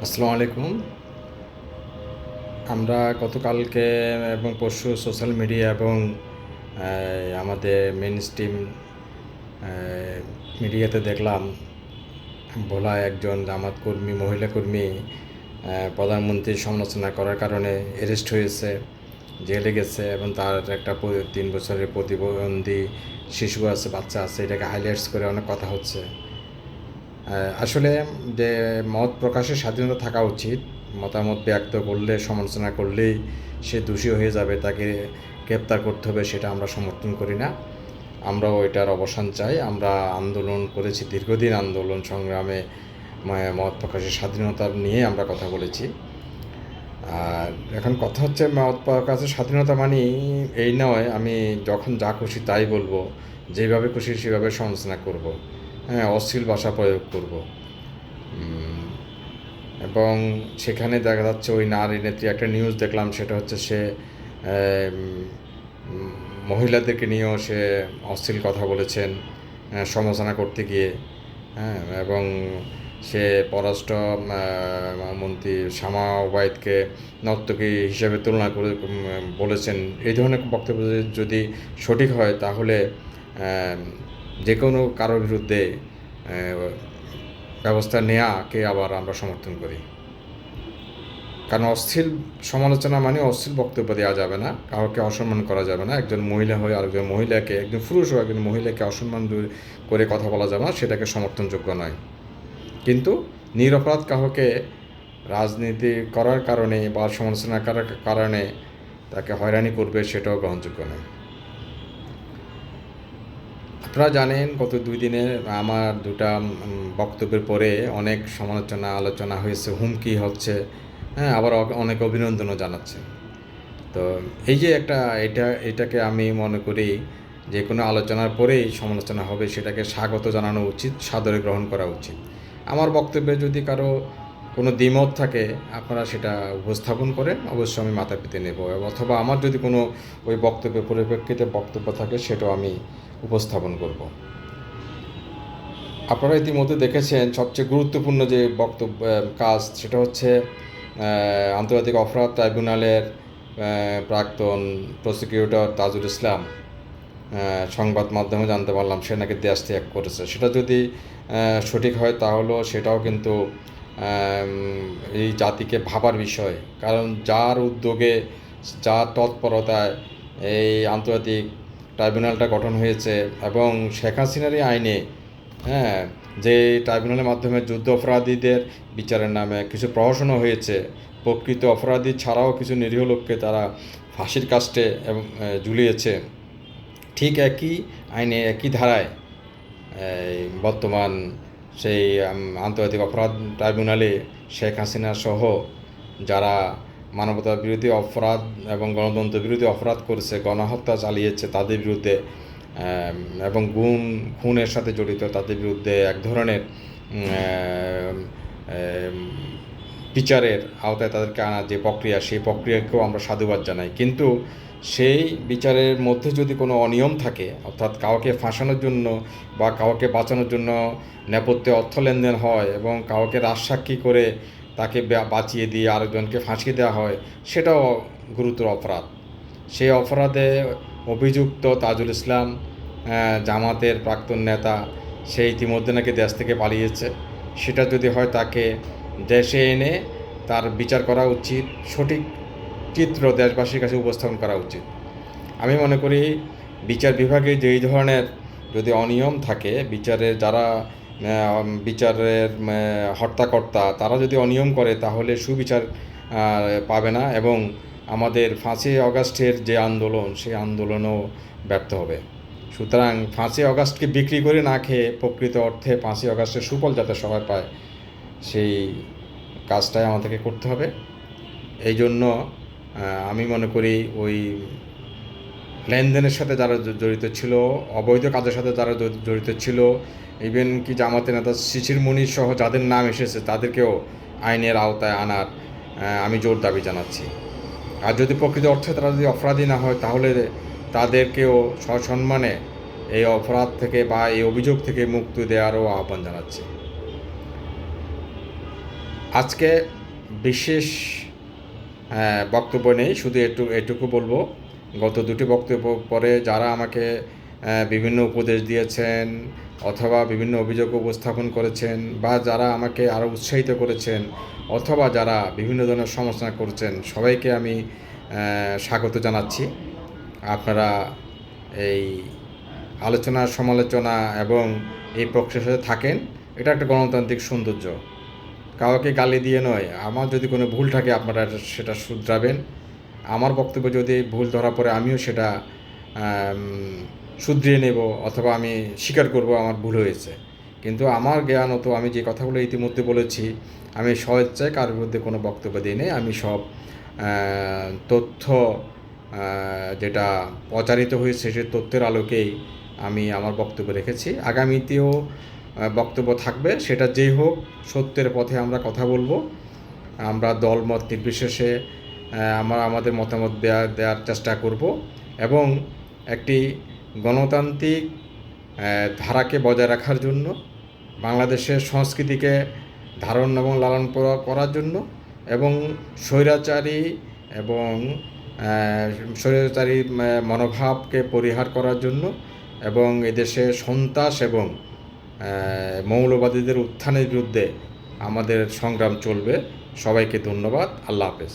আসসালামু আলাইকুম। আমরা গতকালকে এবং পরশু সোশ্যাল মিডিয়া এবং আমাদের মেইন স্ট্রিম মিডিয়াতে দেখলাম ভোলায় একজন জামাত কর্মী, মহিলা কর্মী প্রধানমন্ত্রীর সমালোচনা করার কারণে অ্যারেস্ট হয়েছে, জেলে গেছে এবং তার একটা 3 বছরের প্রতিবন্ধী শিশু আছে, বাচ্চা আছে। এটাকে হাইলাইটস করে অনেক কথা হচ্ছে। আসলে যে মত প্রকাশের স্বাধীনতা থাকা উচিত। মতামত ব্যক্ত করলে, সমালোচনা করলেই সে দোষী হয়ে যাবে, তাকে গ্রেপ্তার করতে হবে, সেটা আমরা সমর্থন করি না। আমরাও এটার অবসান চাই। আমরা আন্দোলন করেছি, দীর্ঘদিন আন্দোলন সংগ্রামে মত প্রকাশের স্বাধীনতা নিয়ে আমরা কথা বলেছি। আর এখন কথা হচ্ছে, মত প্রকাশের স্বাধীনতা মানে এই নয় আমি যখন যা খুশি তাই বলবো, যেভাবে খুশি সেভাবে সমালোচনা করব, হ্যাঁ, অশ্লীল ভাষা প্রয়োগ করব। এবং সেখানে দেখা যাচ্ছে ওই নারী নেত্রী, একটা নিউজ দেখলাম, সেটা হচ্ছে সে মহিলাদেরকে নিয়েও সে অশ্লীল কথা বলেছেন সমালোচনা করতে গিয়ে, হ্যাঁ। এবং সে পররাষ্ট্র মন্ত্রী শামা ওবায়দকে নর্তকী হিসেবে তুলনা করে বলেছেন। এই ধরনের বক্তব্য যদি সঠিক হয় তাহলে যে কোনো কারোর বিরুদ্ধে ব্যবস্থা নেওয়াকে আবার আমরা সমর্থন করি। কারণ অশ্লীল সমালোচনা মানে অশ্লীল বক্তব্য দেওয়া যাবে না, কাউকে অসম্মান করা যাবে না। একজন মহিলা হয়ে আরেকজন মহিলাকে, একজন পুরুষ হয়ে একজন মহিলাকে অসম্মান করে কথা বলা যাবে না, সেটাকে সমর্থনযোগ্য নয়। কিন্তু নিরপরাধ কাউকে রাজনীতি করার কারণে বা সমালোচনা করার কারণে তাকে হয়রানি করবে, সেটাও গ্রহণযোগ্য নয়। আপনারা জানেন গত 2 দিনে আমার দুটা বক্তব্যের পরে অনেক সমালোচনা আলোচনা হয়েছে, হুমকি হচ্ছে, হ্যাঁ, আবার অনেক অভিনন্দনও জানাচ্ছে। তো এই যে এটাকে আমি মনে করি যে কোনো আলোচনার পরেই সমালোচনা হবে, সেটাকে স্বাগত জানানো উচিত, সাদরে গ্রহণ করা উচিত। আমার বক্তব্যে যদি কারো কোনো দ্বিমত থাকে, আপনারা সেটা উপস্থাপন করেন, অবশ্যই আমি মাথা পেতে নেব। অথবা আমার যদি কোনো ওই বক্তব্যের পরিপ্রেক্ষিতে বক্তব্য থাকে, সেটাও আমি উপস্থাপন করব। আপনারা ইতিমধ্যে দেখেছেন সবচেয়ে গুরুত্বপূর্ণ যে বক্তব্য কাজ, সেটা হচ্ছে আন্তর্জাতিক অপরাধ ট্রাইব্যুনালের প্রাক্তন প্রসিকিউটর তাজুল ইসলাম, সংবাদ মাধ্যমে জানতে পারলাম সে নাকি দেশ ত্যাগ করেছে। সেটা যদি সঠিক হয় তাহলেও সেটাও কিন্তু এই জাতিকে ভাবার বিষয়। কারণ যার উদ্যোগে, যার তৎপরতায় এই আন্তর্জাতিক ট্রাইব্যুনালটা গঠন হয়েছে এবং শেখ হাসিনারই আইনে, হ্যাঁ, যে ট্রাইব্যুনালের মাধ্যমে যুদ্ধ অপরাধীদের বিচারের নামে কিছু প্রহসনও হয়েছে, প্রকৃত অপরাধী ছাড়াও কিছু নিরীহ লোককে তারা ফাঁসির কাস্টে এবং ঝুলিয়েছে। ঠিক একই আইনে, একই ধারায় বর্তমান সেই আন্তর্জাতিক অপরাধ ট্রাইব্যুনালে শেখ হাসিনা সহ যারা মানবতা বিরোধী অপরাধ এবং গণতন্ত্র বিরোধী অপরাধ করেছে, গণহত্যা চালিয়েছে তাদের বিরুদ্ধে, এবং খুনের সাথে জড়িত তাদের বিরুদ্ধে এক ধরনের বিচারের আওতায় তাদেরকে আনার যে প্রক্রিয়া, সেই প্রক্রিয়াকেও আমরা সাধুবাদ জানাই। কিন্তু সেই বিচারের মধ্যে যদি কোনো অনিয়ম থাকে, অর্থাৎ কাউকে ফাঁসানোর জন্য বা কাউকে বাঁচানোর জন্য নেপথ্যে অর্থ লেনদেন হয় এবং কাউকে রাজসাক্ষী করে তাকে বাঁচিয়ে দিয়ে আরেকজনকে ফাঁসিয়ে দেওয়া হয়, সেটাও গুরুতর অপরাধ। সেই অপরাধে অভিযুক্ত তাজুল ইসলাম, জামাতের প্রাক্তন নেতা, সে ইতিমধ্যে নাকি দেশ থেকে পালিয়েছে। সেটা যদি হয়, তাকে দেশে এনে তার বিচার করা উচিত, সঠিক চিত্র দেশবাসীর কাছে উপস্থাপন করা উচিত। আমি মনে করি বিচার বিভাগে যেই ধরনের যদি অনিয়ম থাকে, বিচারের যারা বিচারের হর্তাকর্তা তারা যদি অনিয়ম করে, তাহলে সুবিচার পাবে না এবং আমাদের 5ই অগাস্টের যে আন্দোলন, সেই আন্দোলনও ব্যর্থ হবে। সুতরাং 5ই অগাস্টকে বিক্রি করে না খেয়ে প্রকৃত অর্থে 5ই অগাস্টের সুফল যাতে সবাই পায়, সেই কাজটাই আমাদেরকে করতে হবে। এই জন্য আমি মনে করি ওই লেনদেনের সাথে যারা জড়িত ছিল, অবৈধ কাজের সাথে যারা জড়িত ছিল, ইভেন কি জামাতের নেতা শিশির মনির সহ যাদের নাম এসেছে, তাদেরকেও আইনের আওতায় আনার আমি জোর দাবি জানাচ্ছি। আর যদি প্রকৃত অর্থে তারা যদি অপরাধী না হয়, তাহলে তাদেরকেও সসম্মানে এই অপরাধ থেকে বা এই অভিযোগ থেকে মুক্তি দেওয়ারও আহ্বান জানাচ্ছি। আজকে বিশেষ বক্তব্য নেই, শুধু এটুকু বলবো, গত দুটি বক্তব্য পরে যারা আমাকে বিভিন্ন উপদেশ দিয়েছেন অথবা বিভিন্ন অভিযোগ উপস্থাপন করেছেন, বা যারা আমাকে আরও উৎসাহিত করেছেন, অথবা যারা বিভিন্ন ধরনের সমালোচনা করছেন, সবাইকে আমি স্বাগত জানাচ্ছি। আপনারা এই আলোচনা সমালোচনা এবং এই প্রক্রিয়ার সাথে থাকেন, এটা একটা গণতান্ত্রিক সৌন্দর্য। কাউকে গালি দিয়ে নয়, আমার যদি কোনো ভুল থাকে আপনারা সেটা শুধরাবেন। আমার বক্তব্য যদি ভুল ধরা পড়ে আমিও সেটা শুধরিয়ে নেব, অথবা আমি স্বীকার করব আমার ভুল হয়েছে। কিন্তু আমার জ্ঞানত আমি যে কথাগুলো ইতিমধ্যে বলেছি, আমি স্বেচ্ছায় কারোর বিরুদ্ধে কোনো বক্তব্য দিই নাই। আমি সব তথ্য যেটা প্রচারিত হয়েছে সেই তথ্যের আলোকেই আমি আমার বক্তব্য রেখেছি। আগামীতেও বক্তব্য থাকবে, সেটা যেই হোক, সত্যের পথে আমরা বলবো। আমরা দলমত নির্বিশেষে আমরা আমাদের মতামত দেওয়ার চেষ্টা করব, এবং একটি গণতান্ত্রিক ধারাকে বজায় রাখার জন্য, বাংলাদেশের সংস্কৃতিকে ধারণ এবং লালন করার জন্য, এবং স্বৈরাচারী এবং স্বৈরাচারী মনোভাবকে পরিহার করার জন্য, এবং এদেশে সন্ত্রাস এবং মৌলবাদীদের উত্থানের বিরুদ্ধে আমাদের সংগ্রাম চলবে। সবাইকে ধন্যবাদ। আল্লাহ হাফেজ।